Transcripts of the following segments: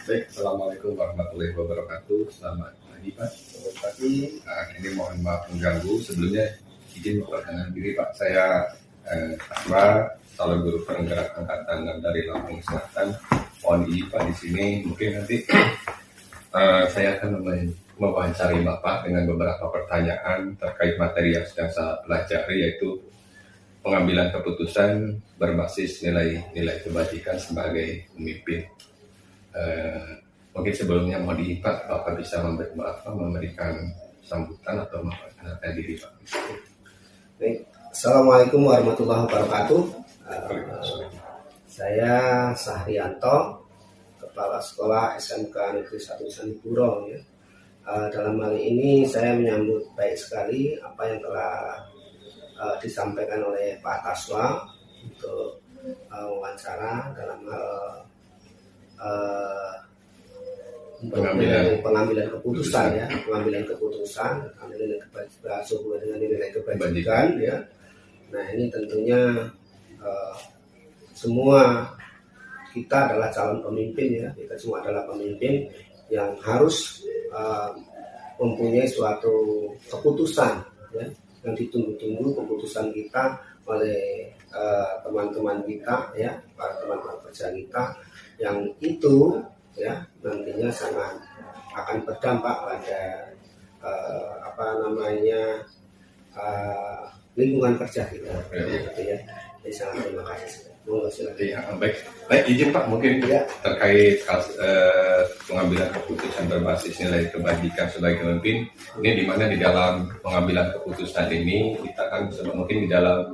Baik, Assalamualaikum warahmatullahi wabarakatuh. Selamat pagi Pak. Selamat pagi. Ini mohon maaf mengganggu. Sebelumnya izin memperkenalkan diri Pak. Saya Asma, calon guru penggerak angkatan 6 dari Lampung Selatan. Mohon izin Pak di sini. Mungkin nanti saya akan mewawancari Bapak dengan beberapa pertanyaan terkait materi yang sedang saya pelajari, yaitu pengambilan keputusan berbasis nilai-nilai kebajikan sebagai pemimpin. Mungkin sebelumnya mau Pak, Bapak bisa memberikan sambutan atau memperkenalkan diri Pak. Baik. Assalamualaikum warahmatullahi wabarakatuh. Saya Sahrianto, Kepala Sekolah SMK Negeri 1 Sanipuro. Ya. Dalam hal ini saya menyambut baik sekali apa yang telah disampaikan oleh Pak Taswa untuk wawancara dalam hal pengambilan keputusan ya, pengambilan keputusan dengan nilai kebajikan ya. Nah ini tentunya semua kita adalah calon pemimpin ya, kita semua adalah pemimpin yang harus mempunyai suatu keputusan ya, yang ditunggu-tunggu keputusan kita oleh teman-teman kita ya, para teman-teman kerja kita, yang itu ya nantinya sangat akan berdampak pada lingkungan kerja kita. Gitu ya. Jadi sangat terima kasih. Baik, izin Pak, mungkin ya, terkait pengambilan keputusan berbasis nilai kebajikan sebagai pemimpin, ini di mana di dalam pengambilan keputusan ini kita kan mungkin di dalam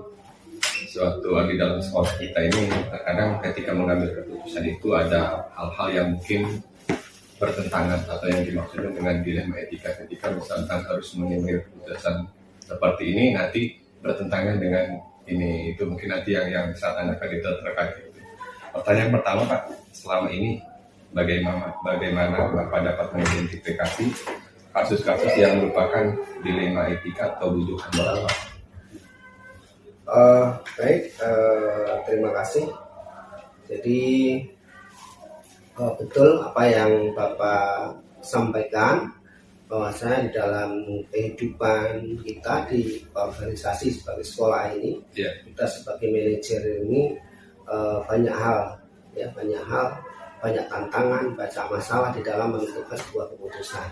sekolah kita ini terkadang ketika mengambil keputusan itu ada hal-hal yang mungkin bertentangan atau yang dimaksudkan dengan dilema etika, ketika misalkan harus mengambil keputusan seperti ini nanti bertentangan dengan ini, itu mungkin nanti yang saya tanyakan itu terkait itu. Pertanyaan pertama Pak, selama ini bagaimana Bapak dapat mengidentifikasi kasus-kasus yang merupakan dilema etika atau bujukan moral Pak? Baik, terima kasih. Jadi betul apa yang Bapak sampaikan, bahwasanya di dalam kehidupan kita di organisasi sebagai sekolah ini, kita sebagai manajer ini banyak hal, banyak tantangan, banyak masalah di dalam menentukan sebuah keputusan,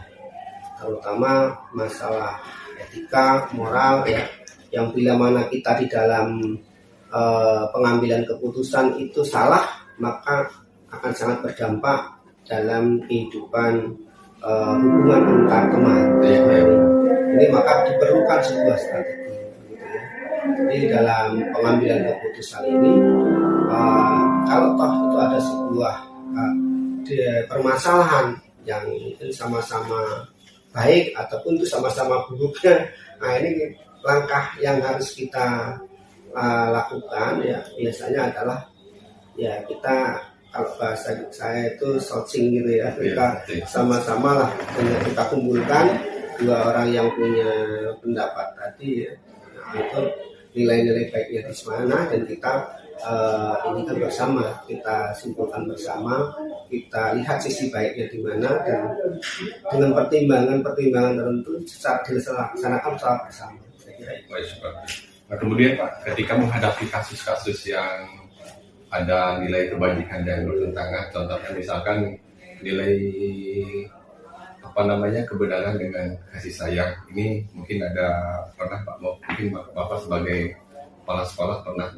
terutama masalah etika, moral ya. Yang bila mana kita di dalam pengambilan keputusan itu salah, maka akan sangat berdampak dalam kehidupan hubungan antar teman. Ini maka diperlukan sebuah strategi. Gitu ya. Jadi dalam pengambilan keputusan ini, kalau toh itu ada sebuah permasalahan yang mungkin sama-sama baik ataupun itu sama-sama buruknya, nah ini langkah yang harus kita lakukan ya biasanya adalah ya kita, kalau bahasa saya itu sourcing gitu ya, kita sama-sama lah kita kumpulkan dua orang yang punya pendapat tadi ya, itu nilai-nilai baiknya di mana, dan kita ini kan bersama, kita simpulkan bersama, kita lihat sisi baiknya di mana, dan dengan pertimbangan tertentu dilaksanakan secara bersama. Nah kemudian Pak, ketika menghadapi kasus-kasus yang ada nilai kebajikan yang bertentangan, contohnya misalkan nilai kebenaran dengan kasih sayang, ini mungkin ada pernah Pak, mungkin Bapak sebagai kepala sekolah pernah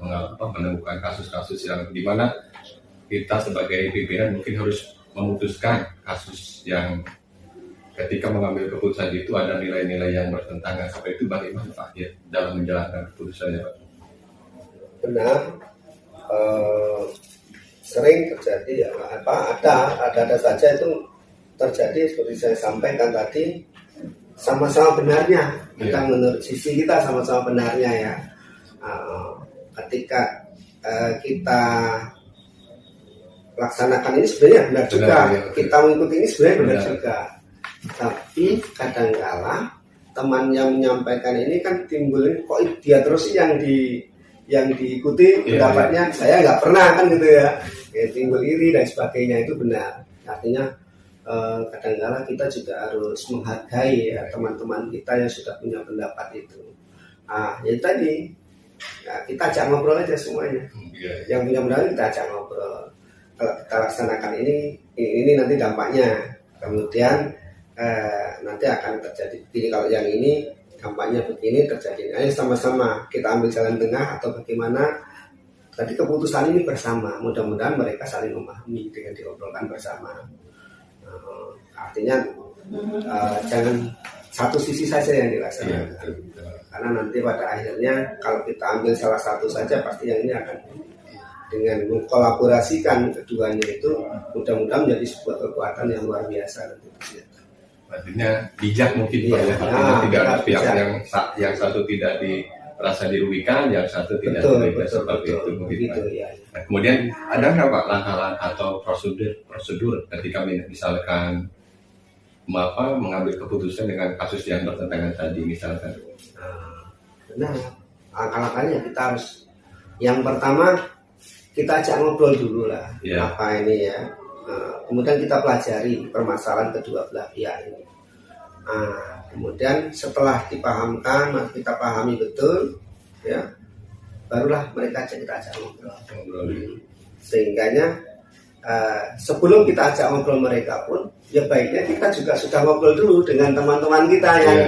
menemukan kasus-kasus yang dimana kita sebagai pimpinan mungkin harus memutuskan kasus yang ketika mengambil keputusan itu ada nilai-nilai yang bertentangan, seperti itu bagaimana Pak ya dalam menjalankan keputusannya Pak? Benar, sering terjadi ya, ada saja itu terjadi seperti saya sampaikan tadi, sama-sama benarnya, kita menurut sisi kita sama-sama benarnya ya. Ketika kita laksanakan ini sebenarnya benar juga, kita mengikuti ini sebenarnya benar juga. Tapi kadangkala teman yang menyampaikan ini kan timbul, kok dia terus yang diikuti pendapatnya, saya nggak pernah kan gitu ya, timbul iri dan sebagainya, itu benar. Artinya kadang-kala kita juga harus menghargai ya teman-teman kita yang sudah punya pendapat itu. Ya tadi ya, kita ajak ngobrol aja semuanya. Yang punya pendapat kita ajak ngobrol. Kalau kita laksanakan ini nanti dampaknya. Kemudian nanti akan terjadi begini, kalau yang ini dampaknya begini terjadi. Ayo sama-sama kita ambil jalan tengah atau bagaimana. Tadi keputusan ini bersama. Mudah-mudahan mereka saling memahami dengan diobrolkan bersama. Artinya jangan satu sisi saja yang dilaksanakan. Karena nanti pada akhirnya kalau kita ambil salah satu saja pasti yang ini akan dengan mengkolaborasikan keduanya itu mudah-mudahan menjadi sebuah kekuatan yang luar biasa nanti. Artinya bijak mungkin Pak ya. Artinya tidak ada pihak yang satu tidak merasa dirugikan, yang satu tidak dirugikan seperti itu mungkin Pak. Ya. Nah, kemudian ada nggak Pak langkah-langkah atau prosedur ketika misalkan mengambil keputusan dengan kasus yang bertentangan tadi misalkan? Nah, langkah-langkahnya kita harus yang pertama kita ajak ngobrol dulu lah apa ini ya. Kemudian kita pelajari permasalahan kedua belah pihak ini. Kemudian setelah dipahamkan, kita pahami betul, ya, barulah kita ajak ngobrol. Sehingganya sebelum kita ajak ngobrol mereka pun, ya baiknya kita juga sudah ngobrol dulu dengan teman-teman kita yang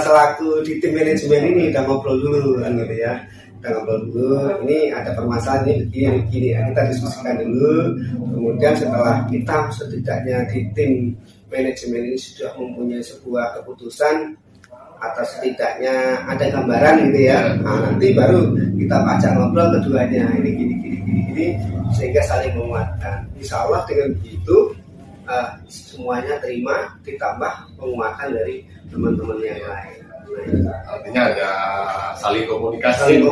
selaku di tim manajemen ini, udah ngobrol dulu kan gitu ya. Kita ngobrol dulu, ini ada permasalahan ini begini, kita diskusikan dulu. Kemudian setelah kita setidaknya di tim manajemen ini sudah mempunyai sebuah keputusan atau setidaknya ada gambaran gitu ya. Nanti baru kita ajak ngobrol keduanya, ini gini, sehingga saling menguatkan. Insya Allah dengan begitu semuanya terima, ditambah penguatan dari teman-teman yang lain. Artinya ada saling komunikasi.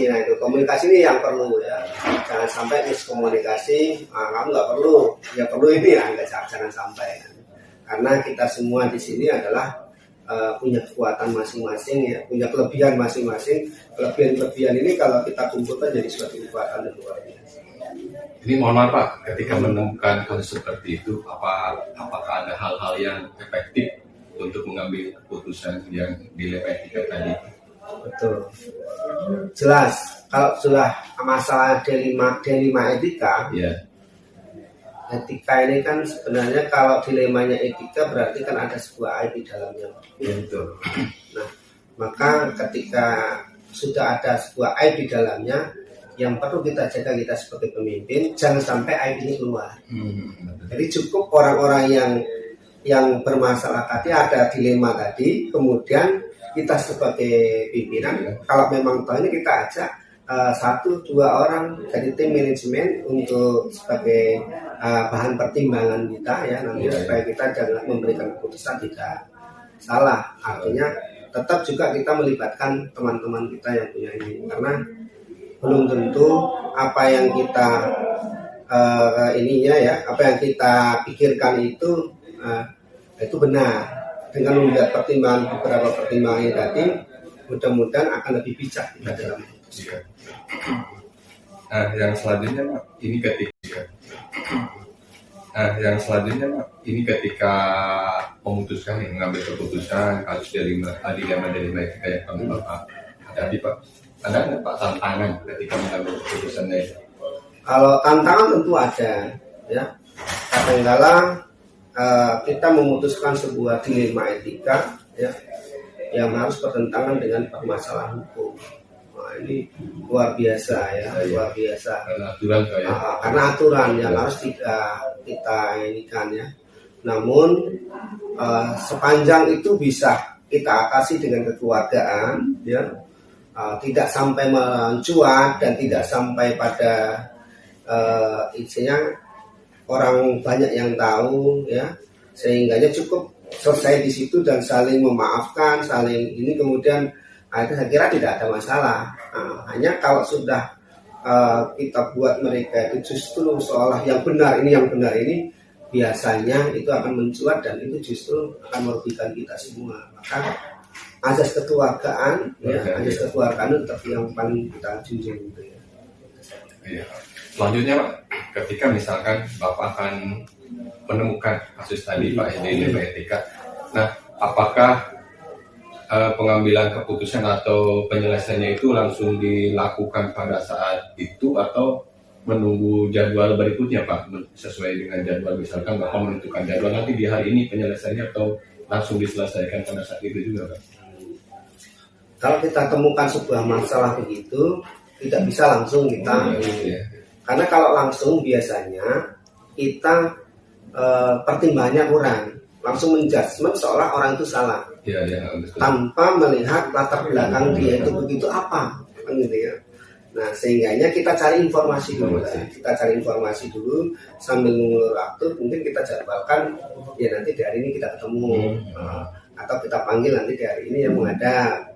Nah itu komunikasi ini yang perlu ya. Jangan sampai miskomunikasi. Kamu nggak perlu, ya perlu ini ya, jangan sampai. Karena kita semua di sini adalah punya kekuatan masing-masing ya, punya kelebihan masing-masing. Kelebihan ini kalau kita kumpulkan jadi suatu kekuatan yang luar biasa. Ini mohon maaf Pak, ketika menemukan kasus seperti itu, apakah ada hal-hal yang efektif untuk mengambil keputusan yang di level etika tadi? Betul, jelas. Kalau sudah masalah dilema etika, etika ini kan sebenarnya kalau dilemanya etika berarti kan ada sebuah aib di dalamnya. Betul. Nah, maka ketika sudah ada sebuah aib di dalamnya, yang perlu kita jaga kita sebagai pemimpin jangan sampai aib ini keluar. Jadi cukup orang-orang yang bermasalah tadi, ada dilema tadi, kemudian kita sebagai pimpinan kalau memang tahu ini kita ajak 1-2 orang dari tim manajemen untuk sebagai bahan pertimbangan kita ya nanti supaya kita jangan memberikan keputusan tidak salah. Artinya tetap juga kita melibatkan teman-teman kita yang punya ini, karena belum tentu apa yang kita apa yang kita pikirkan itu benar. Dengan melihat beberapa pertimbangan tadi, mudah-mudahan akan lebih bijak kita dalam memutuskan. Nah, yang selanjutnya Pak, ini ketika memutuskan mengambil keputusan kasus dilema etika yang kami Bapak hadapi Pak, ada nggak Pak tantangan ketika mengambil keputusannya? Kalau tantangan tentu ada, ya. Kadang-kala kita memutuskan sebuah dilema etika, ya, yang harus bertentangan dengan permasalahan hukum. Nah, ini luar biasa ya, luar biasa. Karena aturan yang harus kita inikan ya. Namun sepanjang itu bisa kita atasi dengan kekeluargaan, ya, tidak sampai mencuat dan tidak sampai pada isinya orang banyak yang tahu ya, sehingganya cukup selesai di situ dan saling memaafkan, saling ini, kemudian itu saya kira tidak ada masalah. Hanya kalau sudah kita buat mereka itu justru seolah yang benar ini biasanya itu akan mencuat dan itu justru akan merugikan kita semua. Maka azas kekeluargaan itu tetap yang paling kita junjung gitu ya. Iya. Selanjutnya Pak, ketika misalkan Bapak akan menemukan kasus tadi Pak di Dilema Etika. Nah, apakah pengambilan keputusan atau penyelesaiannya itu langsung dilakukan pada saat itu atau menunggu jadwal berikutnya Pak, sesuai dengan jadwal, misalkan Bapak menentukan jadwal nanti di hari ini penyelesaiannya atau langsung diselesaikan pada saat itu juga Pak? Kalau kita temukan sebuah masalah begitu, tidak bisa langsung kita karena kalau langsung biasanya kita pertimbangannya kurang, langsung menjudgment seolah orang itu salah, tanpa melihat latar belakang dia itu begitu apa, kan gitu ya. Nah, sehingganya kita cari informasi dulu, sambil mengulur waktu, mungkin kita jadwalkan ya nanti di hari ini kita ketemu, atau kita panggil nanti di hari ini yang menghadap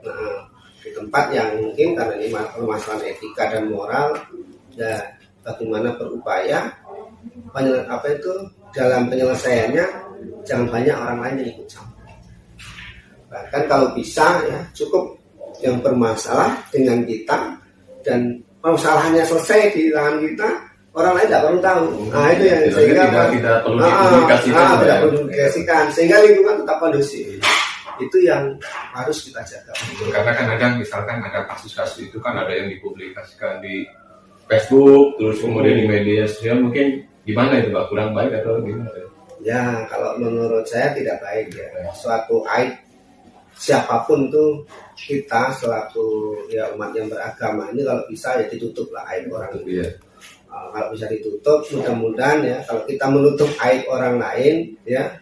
di tempat yang mungkin karena ini permasalahan etika dan moral, ya bagaimana berupaya dalam penyelesaiannya jangan banyak orang lain yang ikut campur. Bahkan kalau bisa ya cukup yang bermasalah dengan kita dan masalahnya selesai di tangan kita, orang lain tidak perlu tahu. Nah itu yang sehingga tidak perlu dikomunikasikan, sehingga lingkungan tetap kondusif. Itu yang harus kita jaga. Karena kan kadang misalkan ada kasus-kasus itu kan ada yang dipublikasikan di Facebook, terus kemudian di media sosial, mungkin gimana itu Pak? Kurang baik atau gimana? Ya kalau menurut saya tidak baik ya. Suatu aib siapapun tuh, kita selaku ya umat yang beragama ini kalau bisa ya ditutup lah aib orang itu. Kalau bisa ditutup, mudah-mudahan ya kalau kita menutup aib orang lain ya,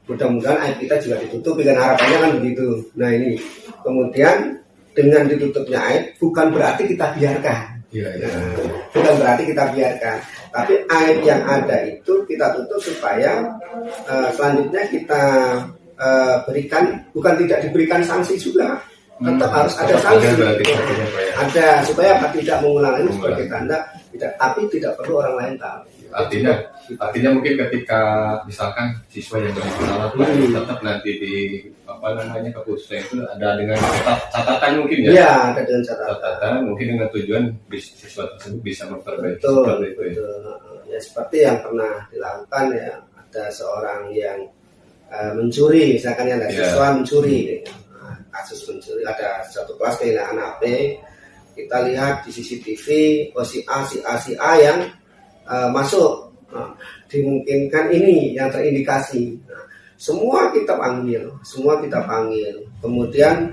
mudah-mudahan aib kita juga ditutup, dengan harapannya kan begitu. Nah ini kemudian dengan ditutupnya aib bukan berarti kita biarkan. Bukan berarti kita biarkan, tapi aib yang ada itu kita tutup supaya selanjutnya kita berikan, bukan tidak diberikan sanksi juga, tetap harus ada sanksi, ada supaya tidak mengulang ini sebagai tanda tidak, tapi tidak perlu orang lain tahu. Artinya mungkin ketika misalkan siswa yang bermasalah tetap nanti di keputusan itu ada dengan catatan mungkin ya? Iya, ada dengan catatan. Mungkin dengan tujuan siswa tersebut bisa memperbaiki. Betul. Ya seperti yang pernah dilakukan ya, ada seorang yang mencuri, misalkan ada siswa mencuri, kasus mencuri, ada satu kelas kehilangan HP, kita lihat di CCTV, si A yang masuk, dimungkinkan ini yang terindikasi. Semua kita panggil. Kemudian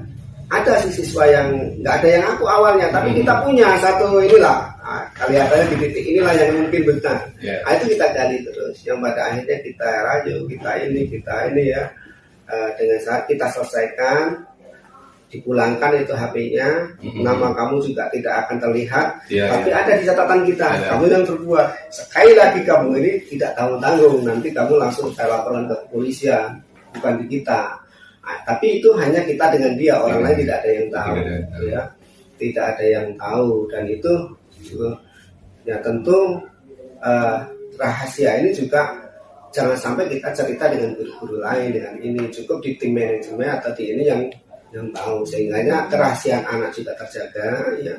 ada siswa yang nggak ada yang aku awalnya, tapi kita punya satu inilah, kelihatannya di titik inilah yang mungkin benar. Itu kita gali terus. Yang pada akhirnya kita rayu, kita ini ya, dengan saat kita selesaikan, dipulangkan itu HP-nya, nama kamu juga tidak akan terlihat, tapi ada di catatan kita, kamu yang berbuat. Sekali lagi kamu ini tidak tanggung-tanggung, nanti kamu langsung saya laporkan ke kepolisian, bukan di kita. Nah, tapi itu hanya kita dengan dia, orang lain tidak ada yang tahu, ya, tidak ada yang tahu, dan itu ya tentu rahasia ini juga jangan sampai kita cerita dengan guru-guru lain, dengan ini cukup di tim manajemen atau di ini yang tahu, sehingga kerahasiaan anak juga terjaga ya,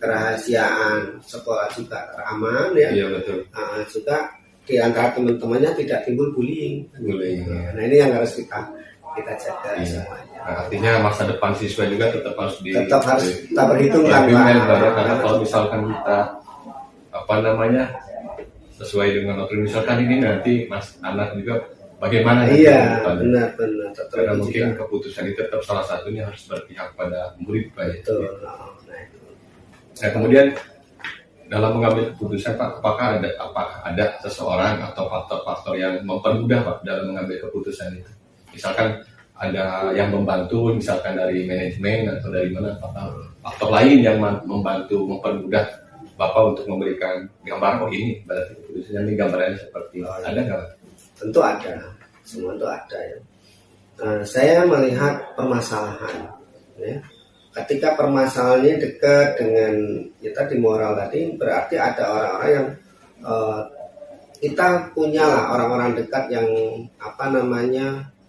kerahasiaan sekolah juga teraman ya. Betul. Juga di antara teman-temannya tidak timbul bullying. Nah ini yang harus kita jaga semuanya. Nah, artinya masa depan siswa juga tetap harus kita perhitungkan karena kalau misalkan kita sesuai dengan aturan, misalkan ini nanti anak juga bagaimana? Benar. Karena mungkin keputusan itu tetap salah satunya harus berpihak pada murid Pak. Betul. Nah kemudian dalam mengambil keputusan Pak, apakah ada seseorang atau faktor-faktor yang mempermudah Pak dalam mengambil keputusan itu? Misalkan ada yang membantu, misalkan dari manajemen atau dari mana, faktor lain yang mempermudah Bapak untuk memberikan gambar, ini berarti keputusannya ini gambarannya seperti ada nggak? Tentu ada, semua itu ada ya. Saya melihat permasalahan ya. Ketika permasalahannya dekat dengan kita di moral tadi, berarti ada orang-orang yang kita punya lah orang-orang dekat yang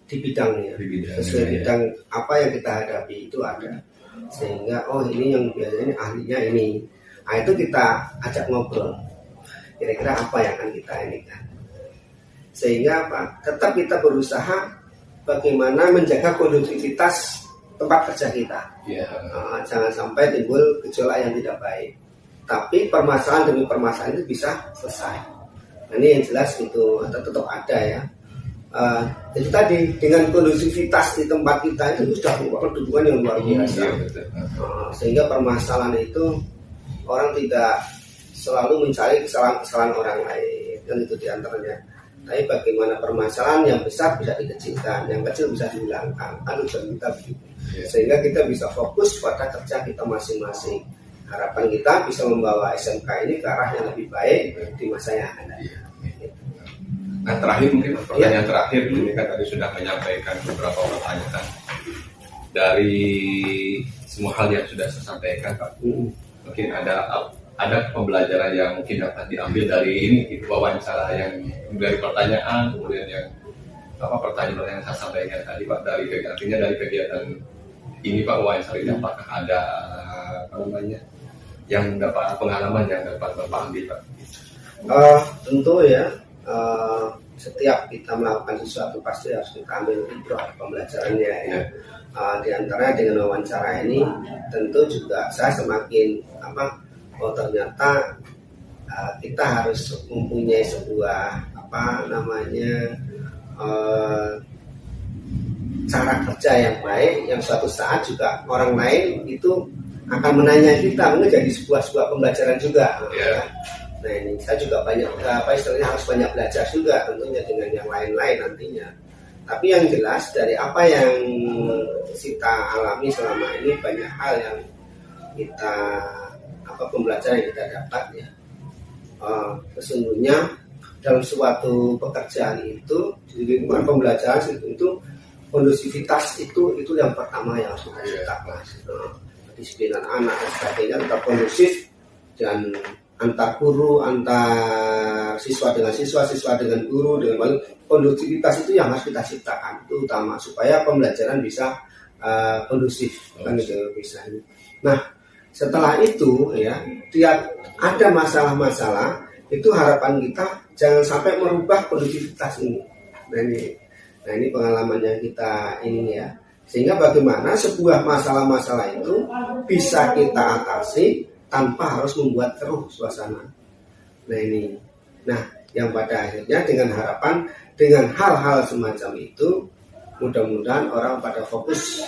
di bidangnya, sesuai bidang apa yang kita hadapi itu ada, sehingga ini yang biasanya ahlinya ini. Nah itu kita ajak ngobrol, kira-kira apa yang akan kita ini kan. sehingga apa? Tetap kita berusaha bagaimana menjaga kondusivitas tempat kerja kita. Jangan sampai timbul gejolak yang tidak baik. Tapi permasalahan demi permasalahan itu bisa selesai. Nah, ini yang jelas itu tetap ada ya. Jadi tadi dengan kondusivitas di tempat kita itu sudah dukungan yang luar biasa. Sehingga permasalahan itu orang tidak selalu mencari kesalahan-kesalahan orang lain, dan itu diantaranya. Tapi bagaimana permasalahan yang besar bisa dikecilkan, yang kecil bisa dihilangkan, tujuan kita begitu. Sehingga kita bisa fokus pada kerja kita masing-masing. Harapan kita bisa membawa SMK ini ke arah yang lebih baik di masa yang akan datang. Nah, terakhir mungkin pertanyaan terakhir, ini kan tadi sudah menyampaikan beberapa pertanyaan dari semua hal yang sudah saya sampaikan, Pak. Mungkin ada pembelajaran yang mungkin dapat diambil dari ini, wawancara yang dari pertanyaan, kemudian yang pertanyaan yang saya sampaikan tadi, Pak, artinya dari kegiatan ini, Pak, wawancara ini apakah ada yang dapat pengalaman yang dapat Bapak ambil, Pak? Tentu ya, setiap kita melakukan sesuatu pasti harus kita ambil ibrah pembelajarannya ya. Di antaranya dengan wawancara ini tentu juga saya semakin ternyata kita harus mempunyai sebuah cara kerja yang baik, yang suatu saat juga orang lain itu akan menanya kita, mungkin jadi sebuah pembelajaran juga. Nah ini saya juga banyak harus banyak belajar juga tentunya dengan yang lain-lain nantinya. Tapi yang jelas dari apa yang kita alami selama ini, banyak hal yang kita pembelajaran yang kita dapat ya. Sesungguhnya dalam suatu pekerjaan itu, di lingkungan pembelajaran itu kondusivitas itu yang pertama yang harus kita ciptakan. Disiplinan anak dan sebagainya tetap kondusif, dan antar guru, antar siswa dengan siswa, siswa dengan guru, dengan kondusivitas itu yang harus kita ciptakan, itu utama supaya pembelajaran bisa kondusif kan itu bisa. Nah setelah itu ya, tiap ada masalah-masalah itu harapan kita jangan sampai merubah kondusivitas ini. Nah ini pengalaman yang kita ini ya, sehingga bagaimana sebuah masalah-masalah itu bisa kita atasi tanpa harus membuat keruh suasana. Nah yang pada akhirnya dengan harapan dengan hal-hal semacam itu mudah-mudahan orang pada fokus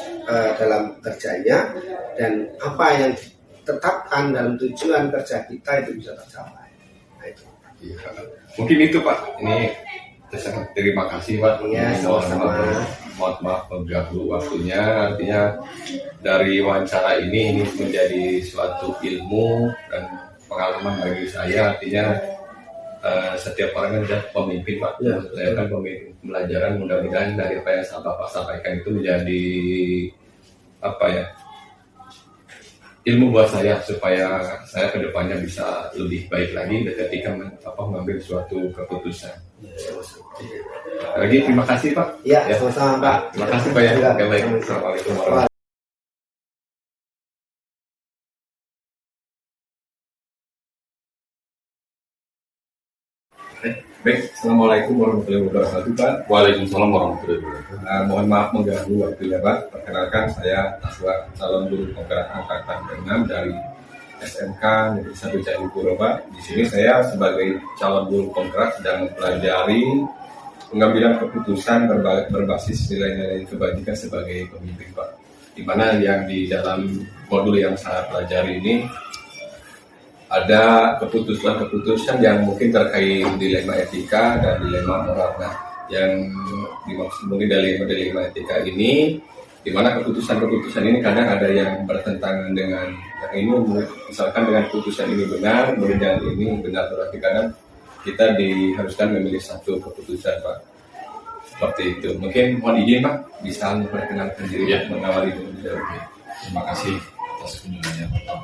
dalam kerjanya, dan apa yang ditetapkan dalam tujuan kerja kita itu bisa tercapai. Nah, itu. Mungkin itu, Pak. Ini terima kasih, Pak. Mohon maaf mengganggu waktunya. Artinya dari wawancara ini menjadi suatu ilmu dan pengalaman bagi saya. Artinya setiap orang kan sudah pemimpin, Pak. Saya kan pemimpin pembelajaran. Mudah-mudahan dari apa yang Bapak sampaikan itu menjadi ilmu buat saya, supaya saya kedepannya bisa lebih baik lagi ketika mengambil suatu keputusan. Lagi terima kasih, Pak. Ya, sama-sama, Pak. Terima kasih, Pak. Oke, baik. Assalamualaikum warahmatullahi wabarakatuh. Baik, Assalamualaikum warahmatullahi wabarakatuh, Pak. Waalaikumsalam warahmatullahi wabarakatuh. Mohon maaf mengganggu waktunya, Pak. Perkenalkan, saya Aswar, calon guru penggerak angkatan ke-6 dari SMK Negeri 1 Candipuro, Pak. Di sini saya sebagai calon guru penggerak sedang mempelajari pengambilan keputusan berbasis nilai-nilai kebajikan sebagai pemimpin, Pak. Di mana yang di dalam modul yang saya pelajari ini ada keputusan-keputusan yang mungkin terkait dilema etika dan dilema moral. Nah, yang dimaksud mungkin dilema etika ini, di mana keputusan-keputusan ini kadang ada yang bertentangan dengan yang ini, misalkan dengan keputusan ini benar, kemudian ini benar, berarti kadang kita diharuskan memilih satu keputusan, Pak. Seperti itu. Mungkin mohon izin, Pak, bisa memperkenalkan diri, mengawali dulu. Terima kasih atas kunjungannya, Pak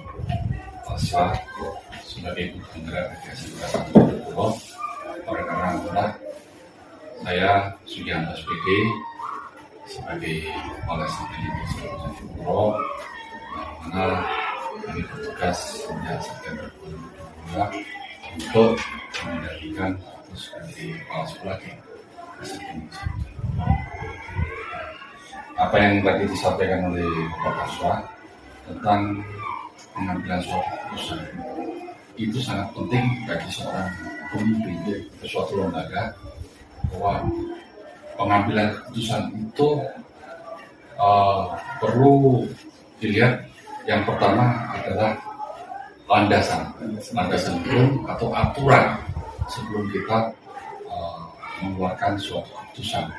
Aswar, sebagai penggerak rekreasi Candipuro. Perkenalkan adalah saya Sugianto SPD sebagai kepala staf Candipuro, mana kami bertugas menyelesaikan untuk mengendalikan atau sebagai kepala sekolah Apa yang tadi disampaikan oleh Pak Kaswa tentang pengambilan suatu keputusan itu sangat penting bagi seorang pemimpin di suatu lembaga, bahwa pengambilan keputusan itu perlu dilihat. Yang pertama adalah landasan hukum atau aturan sebelum kita mengeluarkan suatu keputusan.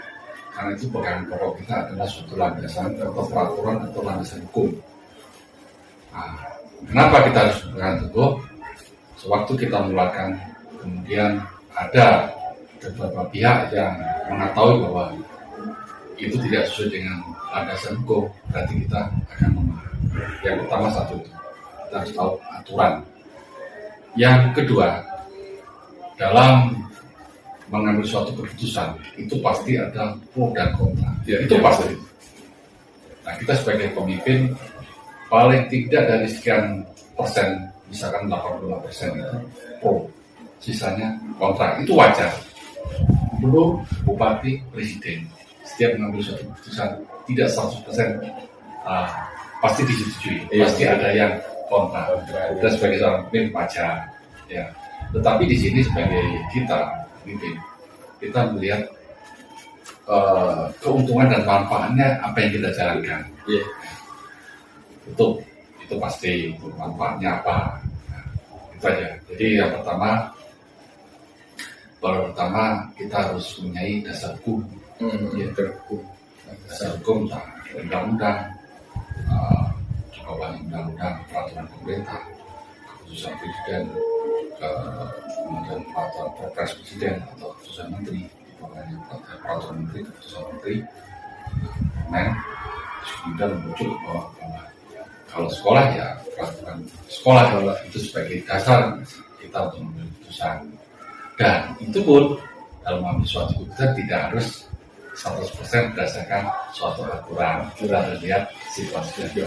Karena itu pegangan pokok kita adalah suatu landasan atau peraturan atau landasan hukum. Nah, kenapa kita harus berpegang teguh? Sewaktu kita mengeluarkan, kemudian ada beberapa pihak yang mengetahui bahwa itu tidak sesuai dengan landasan hukum, berarti kita akan memahami. Yang pertama satu itu, kita harus tahu aturan. Yang kedua, dalam mengambil suatu keputusan itu pasti ada pro dan kontra. Itu pasti. Nah, kita sebagai pemimpin paling tidak dari sekian persen, misalkan 85% itu pro, sisanya kontra. Itu wajar. Gubernur, bupati, presiden setiap mengambil suatu keputusan tidak 100% pasti disetujui, pasti ada yang kontra. Dan sebagai seorang pemimpin wajar, ya. Tetapi di sini sebagai kita pemimpin, kita melihat keuntungan dan manfaatnya apa yang kita jalankan. Itu pasti, itu manfaatnya apa. Nah, itu aja. Jadi yang pertama kita harus mempunyai dasar hukum. Dasar hukum, undang-undang, juga banyak undang-undang, peraturan pemerintah, keputusan presiden, kemudian peraturan perpres presiden atau keputusan menteri, peraturan menteri, keputusan menteri, kemudian merujuk bahwa kalau sekolah ya peraturan sekolah itu sebagai dasar kita untuk mengambil keputusan. Dan itu pun dalam mengambil suatu keputusan tidak harus 100% berdasarkan suatu aturan. Kita harus lihat situasinya.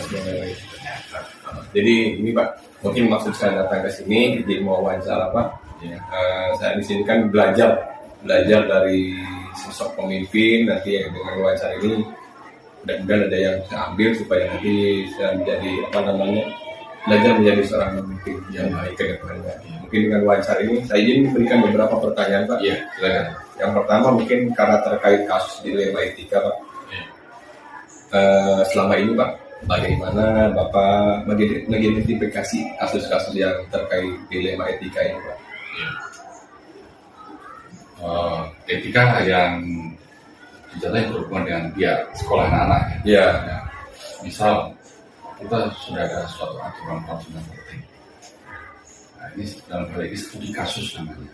Jadi ini Pak, mungkin maksud saya datang ke sini jadi mau wawancara Pak. Saya di sini kan belajar dari sosok pemimpin. Nanti dengan wawancara ini mudah-mudahan ada yang saya ambil supaya nanti saya menjadi belajar menjadi seorang pemimpin yang baik ke depannya. Mungkin dengan wawancara ini saya ingin memberikan beberapa pertanyaan Pak. Iya, silakan. Yang pertama mungkin karena terkait kasus dilema etika Pak. Selama ini Pak, bagaimana Bapak mengidentifikasi kasus-kasus yang terkait dilema etika ini Pak? Etika yang dijalani berhubungan dengan pihak sekolah anak-anak. Ya. Misal kita sudah ada suatu aturan peraturan penting. Nah, ini dalam hal ini studi kasus namanya.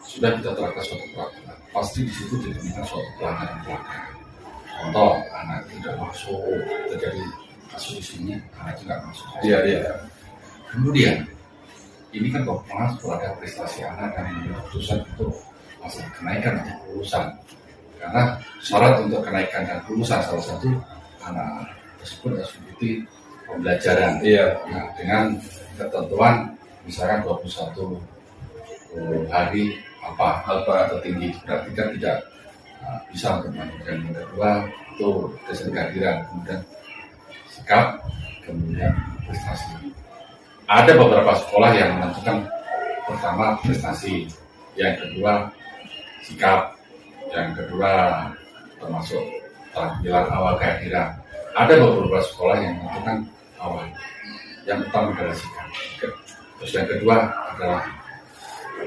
Sudah kita terapkan suatu peraturan, pasti di situ ditemukan suatu pelanggaran. Contoh, anak tidak masuk, terjadi kasus di sini, anak tidak masuk. Iya. Kemudian, ini kan berpengaruh pada prestasi anak dan keputusan itu masalah kenaikan atau kelulusan. Karena syarat untuk kenaikan dan kelulusan salah satu anak tersebut harus mengikuti pembelajaran. Nah, dengan ketentuan misalkan 21 hari apa tertinggi, berarti kan tidak bisa untuk melanjutkan. Yang kedua itu tes kehadiran, kemudian sikap, kemudian prestasi. Ada beberapa sekolah yang menentukan pertama prestasi, yang kedua sikap, yang kedua termasuk tampilan awal kehadiran. Ada beberapa sekolah yang menentukan awal, yang utama adalah sikap. Terus yang kedua adalah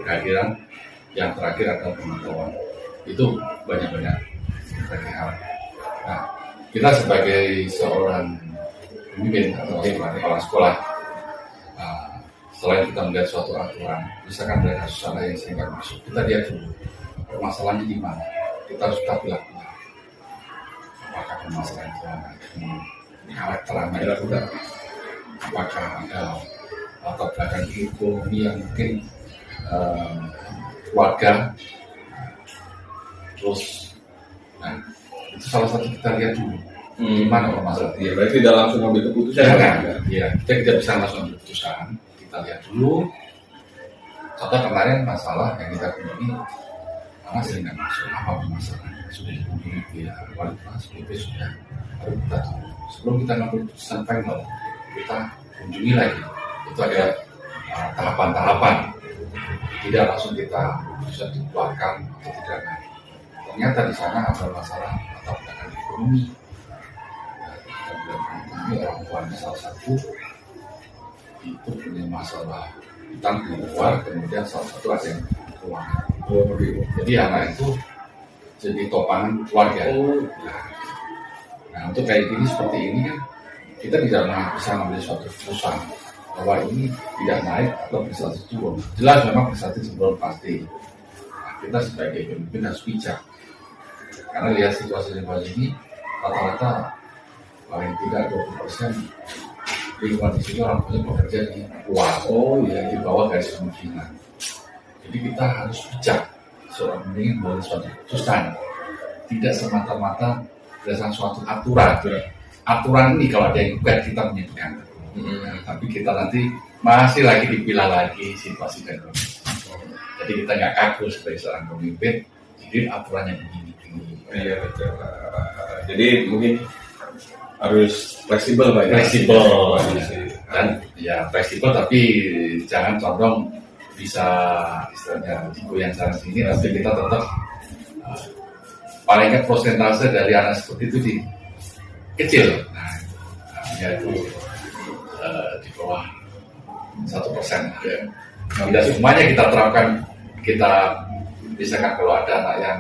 kehadiran, yang terakhir adalah pengetahuan. Itu banyak-banyak hal. Nah, kita sebagai seorang pemimpin atau sebagai kepala sekolah, selain kita melihat suatu aturan, misalkan ada kasus salah yang saya nggak masuk, kita lihat dulu permasalahannya di mana. Kita harus tetap lakukan. Apakah permasalahan itu karakter anak itu, apakah ada latar belakang ekonomi yang mungkin keluarga, terus, nah itu salah satu kita lihat dulu gimana permasalahan. Iya, berarti tidak langsung ambil keputusan. Iya, kita tidak bisa langsung ambil keputusan. Kita lihat dulu. Contoh kemarin masalah yang kita punya ini hasil nggak masuk, apa masalahnya? Sudah dihubungi via wali kelas, BP sudah, baru kita tunggu. Sebelum kita ngambil keputusan final, kita kunjungi lagi. Itu ada tahapan-tahapan. Tidak langsung kita bisa dikeluarkan atau tidak naik. Ternyata di sana ada masalah atau belakang ekonomi. Ini orang tuanya salah satu itu punya masalah utang di luar, kemudian salah satu ada yang keuangan. Jadi anak itu jadi topangan keluarga. Nah untuk kayak gini seperti ini kan kita tidak bisa mengambil suatu keputusan bahwa ini tidak naik atau prestasi turun. Jelas memang prestasi turun pasti. Nah, kita sebagai pemimpin harus bijak. Karena lihat situasi ini rata-rata paling tidak 20% lingkungan di sini orang punya bekerja di luar, di bawah garis kemiskinan. Jadi kita harus bijak seorang pemimpin membuat suatu keputusan, tidak semata-mata berdasarkan suatu aturan. Aturan ini kalau ada yang bukan kita menyebutkan, tapi kita nanti masih lagi dipilah lagi situasi dan kondisi. Jadi kita nggak kaku sebagai seorang pemimpin, jadi aturannya begini. Iya betul. Jadi mungkin harus fleksibel Pak. Fleksibel dan ya fleksibel tapi jangan condong bisa istilahnya digoyang sana sini, tapi kita tetap paling nggak persentase dari anak seperti itu kecil. Nah, yaitu di bawah 1%. Ya. Tidak semuanya kita terapkan, kita misalkan kalau ada anak yang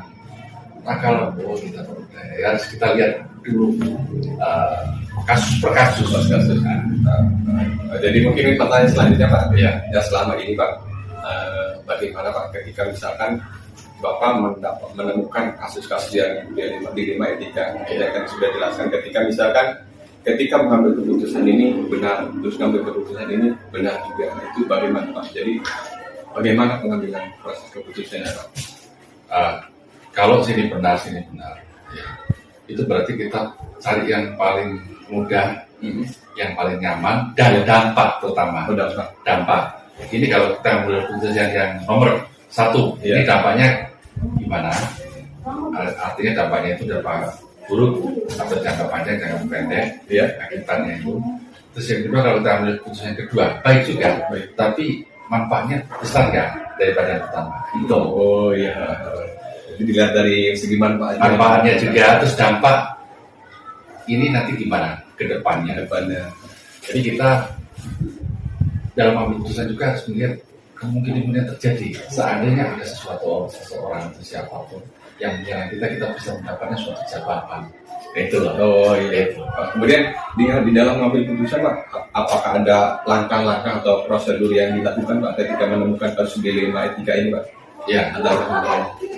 nakal, kita harus kita lihat dulu kasus per kasus. Jadi mungkin pertanyaan selanjutnya Pak, ya selama ini Pak, bagaimana Pak ketika misalkan Bapak menemukan kasus-kasus yang dilema etika yang tadi sudah jelaskan, ketika mengambil keputusan ini benar, terus mengambil keputusan ini benar juga, itu bagaimana Pak? Jadi bagaimana pengambilan proses keputusannya Pak? Kalau sini benar ya, itu berarti kita cari yang paling mudah, yang paling nyaman dan dampak terutama. Dampak. Ini kalau kita ambil keputusan yang nomor 1, ini dampaknya gimana? Artinya dampaknya itu dampak buruk atau jangka panjang, jangka pendek, akibatnya itu. Terus yang kedua kalau kita ambil keputusan yang kedua, baik juga, tapi manfaatnya besar nggak daripada yang pertama? Itu. Jadi dilihat dari segi manfaatnya juga, terus dampak ini nanti gimana ke depannya. Jadi kita dalam ambil keputusan juga harus melihat kemungkinan yang terjadi seandainya ada seseorang atau siapapun yang menyerang kita bisa mendapatkan suatu jabatan. Itu loh. Itu. Kemudian di dalam mengambil keputusan Pak, apakah ada langkah-langkah atau prosedur yang dilakukan Pak ketika menemukan kasus dilema etika ini Pak? Ya,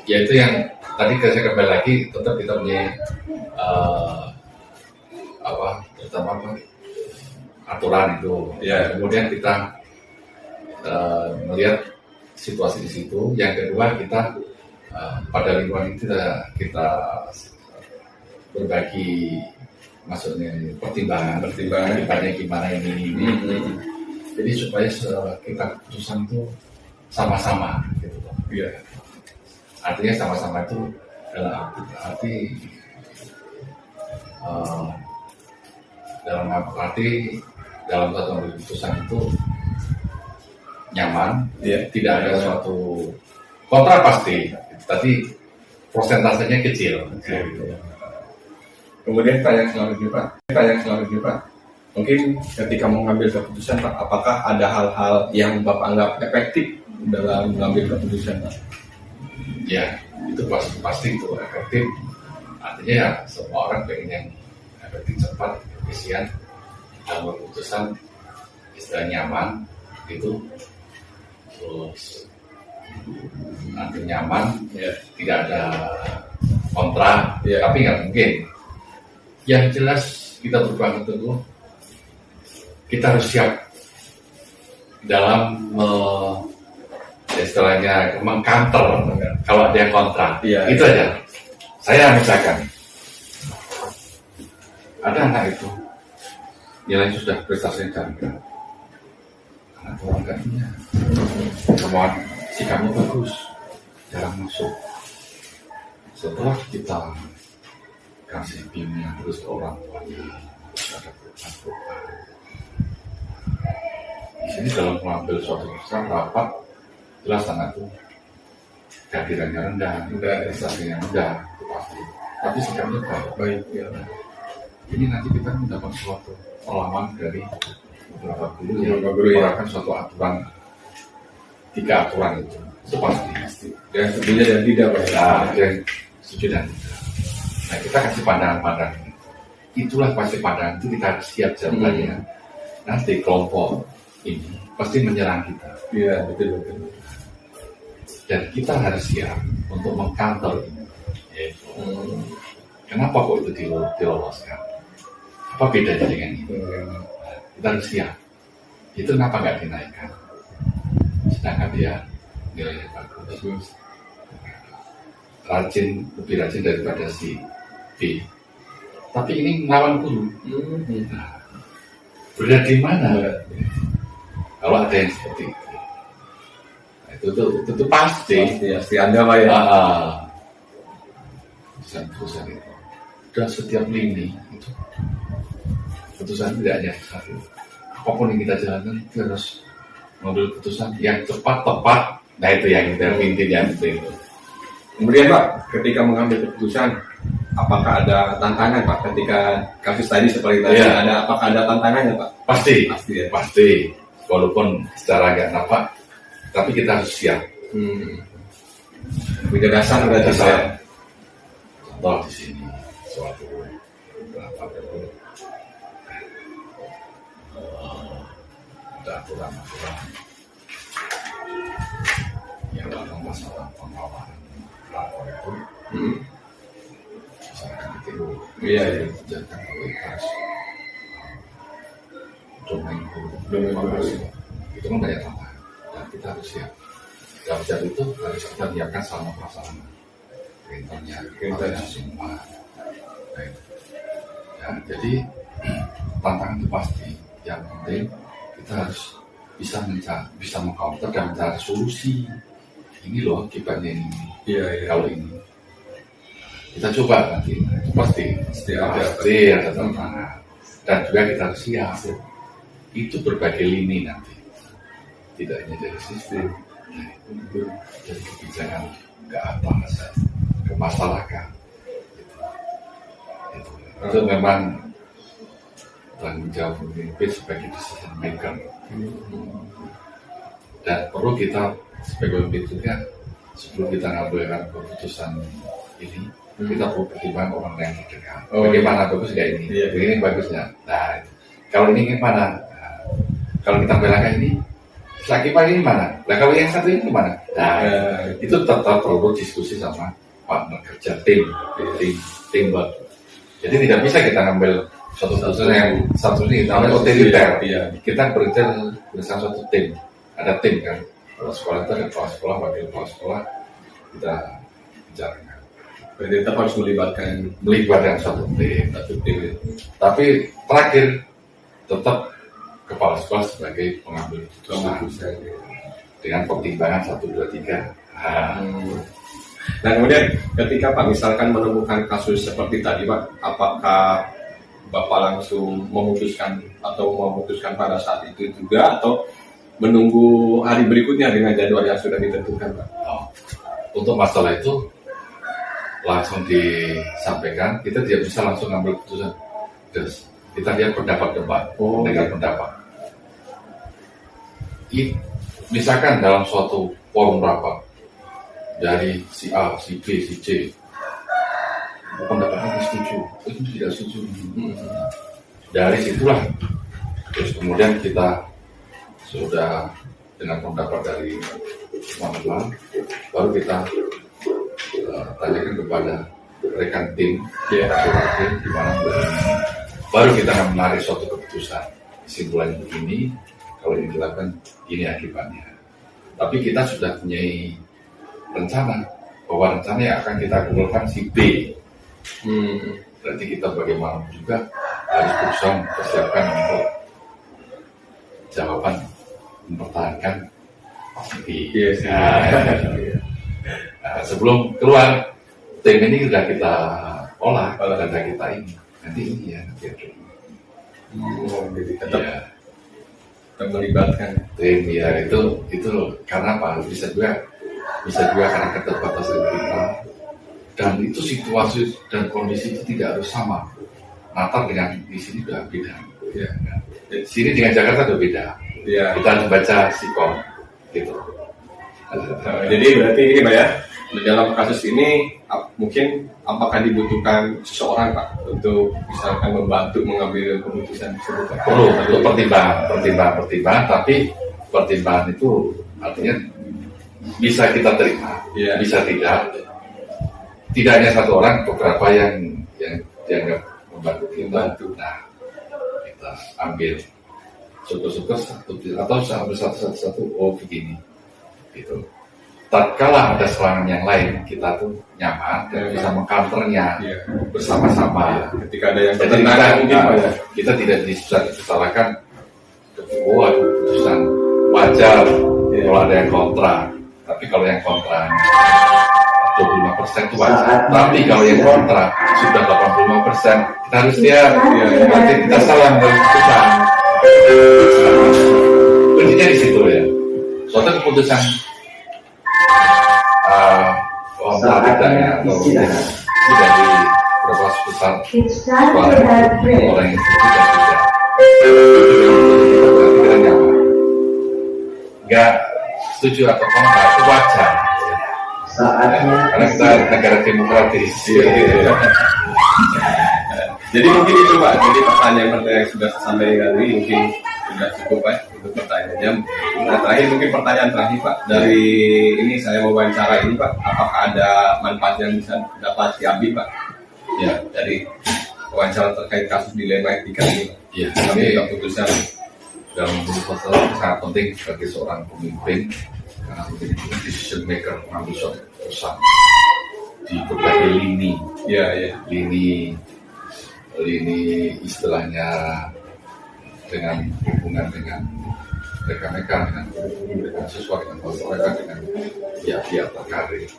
itu yang tadi saya kembali lagi, tetap kita punya terutama aturan itu. Ya, kemudian kita melihat situasi di situ. Yang kedua kita pada lingkungan itu kita berbagi, maksudnya pertimbangan gimana ini. Jadi supaya kita keputusan itu sama-sama gitu. Iya. Artinya sama-sama itu dalam arti dalam satu keputusan itu nyaman, tidak ada suatu kontra pasti, tapi persentasenya kecil. Kemudian yang selanjutnya Pak, mungkin ketika mengambil keputusan Pak, apakah ada hal-hal yang Bapak anggap efektif dalam mengambil keputusan Pak? Ya, itu pasti itu efektif. Artinya ya semua orang pengen yang efektif, cepat, efisien dalam keputusan, istilah nyaman itu. Terus nanti nyaman, tidak ada kontra, tapi nggak mungkin. Yang jelas kita berbangun teguh, kita harus siap dalam istilahnya mengcounter kalau ada yang kontra. Itu aja. Saya misalkan ada anak itu nilai sudah prestasinya canggih, anak orang gak punya, kemauan sikapnya bagus, jarang masuk, Setelah kita kasih bimbingan terus ke orang tuanya, terus ada perubahan. Di sini dalam mengambil suatu keputusan rapat, jelas sangat tuh kehadirannya rendah, prestasinya rendah, itu pasti. Tapi sikapnya baik. Ya. Ini nanti kita mendapat suatu pengalaman dari beberapa guru yang mengeluarkan suatu aturan, 3 aturan itu pasti. Dan setuju dan tidak, Pak. Nah, yang setuju dan tidak. Nah, kita kasih pandangan-pandangan. Itulah pasti pandangan itu kita harus siap jawabannya. Nanti kelompok ini pasti menyerang kita. Iya, betul. Dan kita harus siap untuk mengkantor ini. Kenapa kok itu diloloskan? Apa bedanya dengan ini? Kita harus siap. Itu kenapa nggak dinaikkan? Sedangkan dia nilainya bagus. Lebih rajin daripada si B. Tapi ini melawan guru. Nah, berat di mana? Kalau ada yang seperti itu, nah, itu pasti Anda, Pak, ya. Putusan itu. Dan setiap lini itu putusan tidak hanya satu. Apapun yang kita jalankan kita harus mengambil putusan yang cepat, tepat. Nah itu yang kita intinya itu. Kemudian, Pak, ketika mengambil keputusan, apakah ada tantangan, Pak? Ketika kasus tadi seperti tadi, apakah ada tantangannya, Pak? Pasti. Ya? Pasti. Walaupun secara agak nampak, tapi kita harus siap. Lebih dasar berarti, saya. Contoh di sini suatu berapa dulu ada aturan yang dalam masalah pengawalan lapor itu misalkan itu jangan kualitas domain informasi itu kan banyak tantangan dan kita harus siap. Dalam siap itu harus kita menyiapkan selama pelaksanaan perintarnya semua. Ya, jadi tantangan itu pasti. Yang penting kita harus bisa mengcounter dan mencari solusi. Ini loh akibatnya ini. Kalau ini kita coba nanti itu pasti ada tantangan. Dan juga kita harus siap. Itu berbagai lini nanti. Tidak hanya dari sistem, dari kebijakan ke atas, ke masyarakat. Itu memang tanggung jawab pemimpin sebagai decision maker. Dan perlu kita sebagai pemimpin juga sebelum kita ngambilkan keputusan ini, kita perlu pertimbangkan orang yang terdekat. Bagaimana bagus nggak ini? Ini bagusnya. Nah, kalau ini gimana? Kalau kita belakang ini, lagi pagi ini mana? Nah, kalau yang satu ini gimana? Nah, itu tetap perlu diskusi sama partner kerja teamwork. Jadi tidak bisa kita ngambil suatu keputusan yang satu ini namanya otoriter. Kita bekerja bersama suatu tim. Ada tim kan. Kalau sekolah itu ada kepala sekolah, wakil kepala sekolah. Kita bicarakan. Berarti tetap harus melibatkan satu tim. Tapi terakhir tetap kepala sekolah sebagai pengambil keputusan dengan pertimbangan 1, 2, 3. Nah, kemudian ketika Pak misalkan menemukan kasus seperti tadi, Pak, apakah Bapak langsung memutuskan pada saat itu juga atau menunggu hari berikutnya dengan jadwal yang sudah ditentukan, Pak? Untuk masalah itu langsung disampaikan, kita tidak bisa langsung ambil keputusan. Terus kita lihat pendapat dengan pendapat. Misalkan dalam suatu forum rapat dari si A, si B, si C, pendapatnya setuju, itu tidak setuju. Dari situlah, terus kemudian kita sudah dengan pendapat dari teman-teman, baru kita tanyakan kepada rekan tim, di mana baru kita akan menarik suatu keputusan. Kesimpulan begini, kalau ini dilakukan, ini akibatnya. Tapi kita sudah punya rencana bahwa rencana yang akan kita kumpulkan si B. Berarti kita bagaimana juga harus berusaha mempersiapkan untuk jawaban mempertahankan si B. Nah, sebelum keluar tim ini sudah kita olah data kita ini. Nanti ini ya nanti ada. Jadi tetap Ya, melibatkan. tim ya itu karena apa? Bisa juga karena keterbatasan kita, dan itu situasi dan kondisi itu tidak harus sama. Natal dengan di sini juga beda. Ya. Di sini dengan Jakarta juga beda. Ya. Kita harus baca sikon gitu. Jadi berarti ini Pak ya, dalam kasus ini mungkin apakah dibutuhkan seseorang Pak untuk misalkan membantu mengambil keputusan tersebut? Perlu pertimbangan, tapi pertimbangan itu artinya bisa kita terima, Ya. bisa tidak. Tidak hanya satu orang, beberapa yang dianggap membantu kita. Nah, kita ambil syukur-syukur satu begini gitu. Tatkala ada serangan yang lain, kita tuh nyaman dan bisa mengcounternya Ya. bersama-sama. Ketika ada yang Jadi bertentangan mungkin Pak ya. kita tidak disalahkan. Oh, keputusan wajar kalau ada yang kontra. Tapi kalau yang kontra 25% itu wajar. Tapi kalau yang kontra sudah 85%, kita harus siap. Nanti kita salah mengambil keputusan. Kuncinya di situ ya. Suatu keputusan tidaknya atau tidak dari berapa besar orang yang tidak nggak setuju atau kontra itu wajar. Karena kita negara demokratis. Jadi mungkin itu Pak. Jadi pertanyaan-pertanyaan yang sudah saya sampaikan tadi mungkin sudah cukup Pak untuk pertanyaannya. Nah terakhir mungkin pertanyaan terakhir Pak, dari ini saya mau wawancara ini Pak, apakah ada manfaat yang bisa dapat diambil Pak? Ya dari wawancara terkait kasus dilema etika ini. Ya, Kami ini keputusan dalam masalah sangat penting bagi seorang pemimpin karena menjadi decision maker, mengambil suatu keputusan di berbagai lini istilahnya, dengan hubungan dengan mereka-mereka, dengan siswa, dengan masyarakat, dengan pihak-pihak terkait.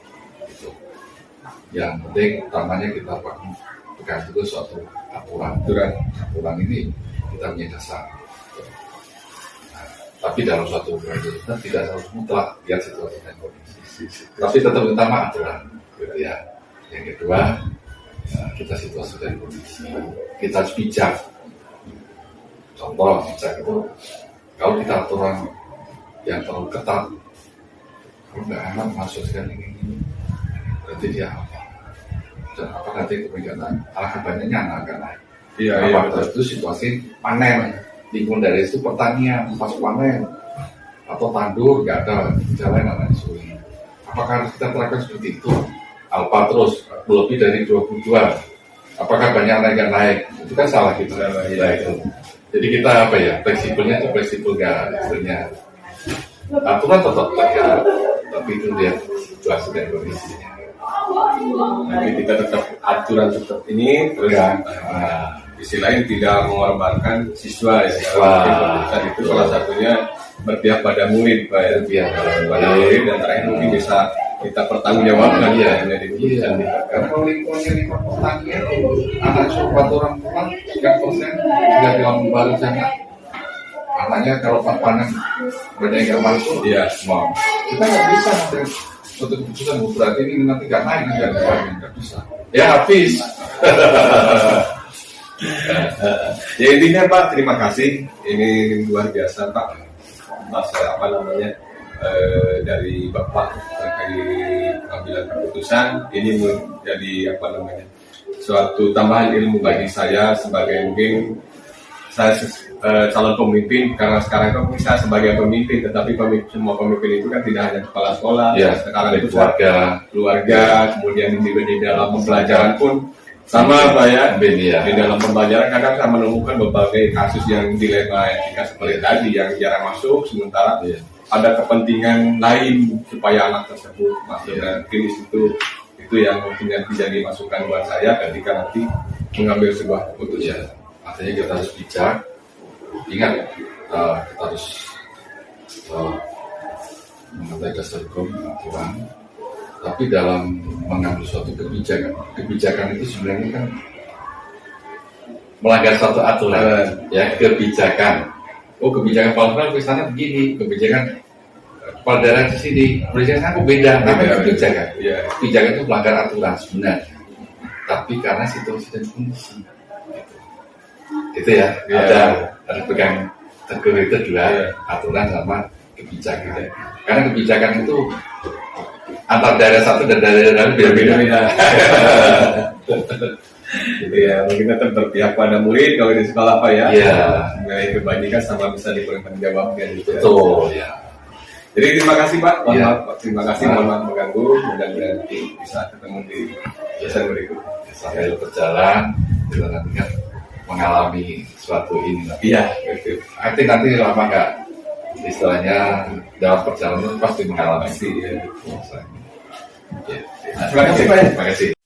Gitu. Yang penting utamanya kita pegang itu suatu aturan ini kita punya dasar. Nah, tapi dalam suatu kita tidak harus mutlak lihat situasi dan kondisi. Tapi tetap utama aturan, gitu ya. Yang kedua, kita situasi dan kondisi. Kita harus bijak. Contoh, bijak itu kalau kita aturan yang terlalu ketat, kalau nggak aman masuk sekali ini, berarti dia apa? Dan apa nanti kemudian alangkah banyaknya anak naik. Iya, Itu situasi panen, lingkungan dari itu pertanian pas panen atau tandur nggak ada jalan dan sulit. Apakah harus kita terapkan seperti itu? Alpa terus lebih dari 22. Apakah banyak naik? Itu kan salah kita. Itu. Jadi kita fleksibelnya itu fleksibel nggak istilahnya. Aturan tetap tegak, tapi itu lihat situasi dan kondisinya. Nanti kita tetap aturan tetap ini terus sisi lain tidak mengorbankan siswa ya. Keputusan itu salah satunya berpihak pada murid Pak ya. Pada murid, dan terakhir mungkin bisa kita pertanggungjawabkan ya menjadi keputusan kita. Karena kalau lingkungannya lingkungan pertanian, anak suruh orang tua 3% sudah bilang baru sangat. Anaknya kalau panen banyak yang nggak masuk, Iya. mau kita nggak bisa nanti suatu keputusan berarti ini nanti nggak naik, nggak bisa. Ya habis. Ya intinya Pak, terima kasih. Ini luar biasa Pak. Dari Bapak terkait pengambilan keputusan ini menjadi suatu tambahan ilmu bagi saya sebagai mungkin saya calon pemimpin, karena sekarang kan saya sebagai pemimpin, tetapi semua pemimpin itu kan tidak hanya kepala sekolah, sekarang itu keluarga, kemudian di dalam pembelajaran pun sama Pak ya. Di dalam pembelajaran kadang saya menemukan berbagai kasus yang dilema etika seperti tadi yang jarang masuk, sementara ada kepentingan lain supaya anak tersebut masuk dan kritis itu yang mungkin yang bisa dimasukkan buat saya ketika nanti mengambil sebuah keputusan. Artinya kita harus bijak. Ingat, kita harus mengenai dasar hukum aturan. Tapi dalam mengambil suatu kebijakan itu sebenarnya kan melanggar suatu aturan, ya kebijakan. Oh, kebijakan kepala misalnya begini, kebijakan kepala daerah di sini, kebijakan aku beda, namanya kebijakan. Ya. Kebijakan itu melanggar aturan sebenarnya, tapi karena situasi dan kondisi, gitu ya. Ada pegang tegur itu dua, aturan sama kebijakan. Karena kebijakan itu antar daerah satu dan daerah lain beda-beda. Gitu ya, mungkin tetap berpihak pada murid kalau di sekolah Pak ya. Iya. Nilai kebaikan sama bisa dipertanggungjawabkan gitu. Betul ya. Jadi terima kasih Pak. Iya. Terima kasih, mohon maaf mengganggu. Mudah-mudahan nanti bisa ketemu di sesi berikut. Sambil berjalan kita nanti kan mengalami suatu ini. Iya, betul. Nanti lama nggak, istilahnya dalam perjalanan pasti mengalami. Pasti ya. Ya. Terima kasih Pak. Terima kasih.